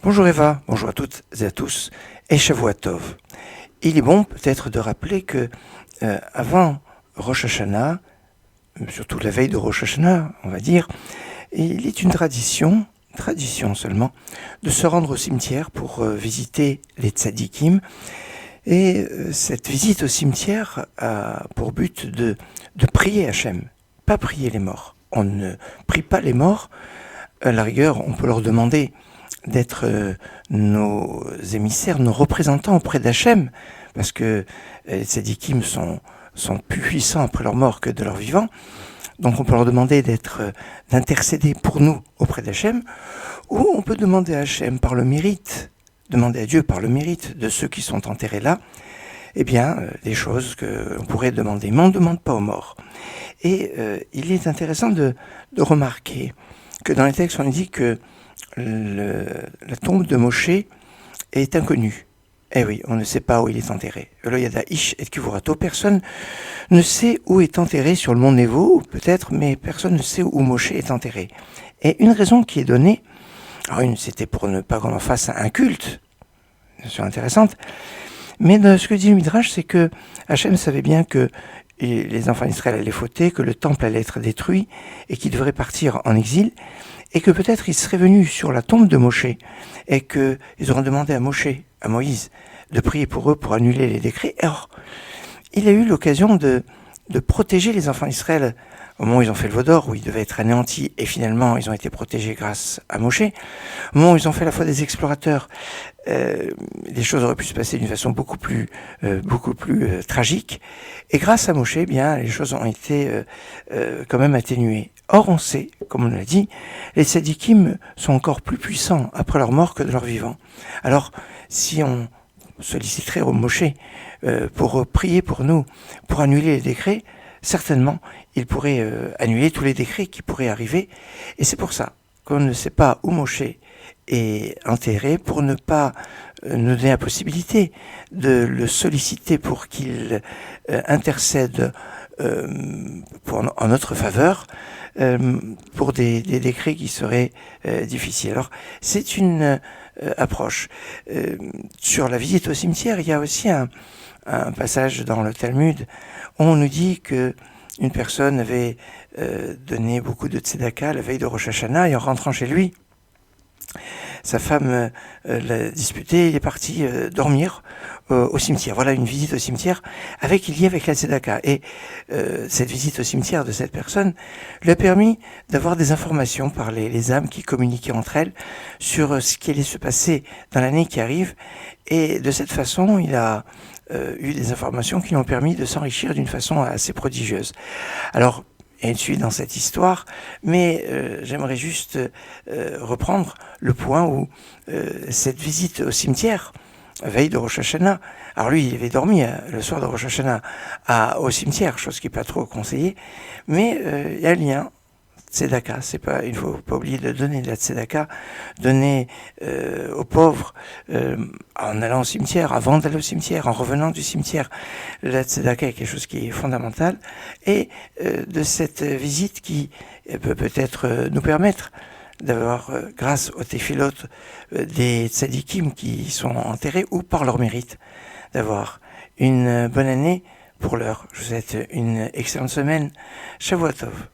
Bonjour Eva, bonjour à toutes et à tous, et Shavua Tov. Il est bon peut-être de rappeler que avant Rosh Hashanah, surtout la veille de Rosh Hashanah, on va dire, il est une tradition seulement, de se rendre au cimetière pour visiter les tzadikim. Et cette visite au cimetière a pour but de prier Hachem, pas prier les morts. On ne prie pas les morts. À la rigueur, on peut leur demander d'être nos émissaires, nos représentants auprès d'Hachem, parce que les tzadikim sont plus puissants après leur mort que de leur vivant. Donc on peut leur demander d'intercéder pour nous auprès d'Hachem, ou on peut demander à Hachem par le mérite, demander à Dieu par le mérite de ceux qui sont enterrés là, eh bien, des choses qu'on pourrait demander, mais on ne demande pas aux morts. Et il est intéressant de remarquer que dans les textes, on dit que la tombe de Moshe est inconnue. Eh oui, on ne sait pas où il est enterré. Lo yada ish et kivurato, personne ne sait où est enterré sur le mont Nebo, peut-être, mais personne ne sait où Moshe est enterré. Et une raison qui est donnée, alors c'était pour ne pas qu'on en fasse un culte, c'est intéressante, mais ce que dit le Midrash, c'est que Hachem savait bien que les enfants d'Israël allaient fauter, que le temple allait être détruit et qu'ils devraient partir en exil, et que peut-être ils seraient venus sur la tombe de Moshe et qu'ils auraient demandé à Moshe, à Moïse, de prier pour eux pour annuler les décrets. Alors, il a eu l'occasion de protéger les enfants d'Israël au moment où ils ont fait le veau d'or, où ils devaient être anéantis, et finalement ils ont été protégés grâce à Moshe. Au moment où ils ont fait la foi des explorateurs, les choses auraient pu se passer d'une façon beaucoup plus tragique. Et grâce à Moshe, eh bien, les choses ont été quand même atténuées. Or, on sait, comme on l'a dit, les tzadikim sont encore plus puissants après leur mort que de leur vivant. Alors, si on solliciterait au Moshe pour prier pour nous, pour annuler les décrets, certainement, il pourrait annuler tous les décrets qui pourraient arriver. Et c'est pour ça qu'on ne sait pas où Moshe est enterré, pour ne pas nous donner la possibilité de le solliciter pour qu'il intercède en notre faveur pour des décrets qui seraient difficiles. Alors, c'est une approche. Sur la visite au cimetière, il y a aussi un passage dans le Talmud où on nous dit que une personne avait donné beaucoup de tzedaka la veille de Rosh Hashanah, et en rentrant chez lui, sa femme l'a disputé, il est parti dormir au cimetière. Voilà une visite au cimetière liée avec la tzedaka. Et cette visite au cimetière de cette personne lui a permis d'avoir des informations par les âmes qui communiquaient entre elles sur ce qui allait se passer dans l'année qui arrive. Et de cette façon, il a eu des informations qui lui ont permis de s'enrichir d'une façon assez prodigieuse. Alors, il y a une suite dans cette histoire, mais j'aimerais juste reprendre le point où cette visite au cimetière, veille de Rosh Hashanah, alors lui, il avait dormi le soir de Rosh Hashanah au cimetière, chose qui n'est pas trop conseillée, mais il y a un lien. Tzedaka, il ne faut pas oublier de donner de la tzedaka, donner aux pauvres en allant au cimetière, avant d'aller au cimetière, en revenant du cimetière. La tzedaka est quelque chose qui est fondamental, et de cette visite qui peut peut-être nous permettre d'avoir, grâce aux téphilotes des tzadikim qui sont enterrés, ou par leur mérite, d'avoir une bonne année pour l'heure. Je vous souhaite une excellente semaine. Shavua Tov.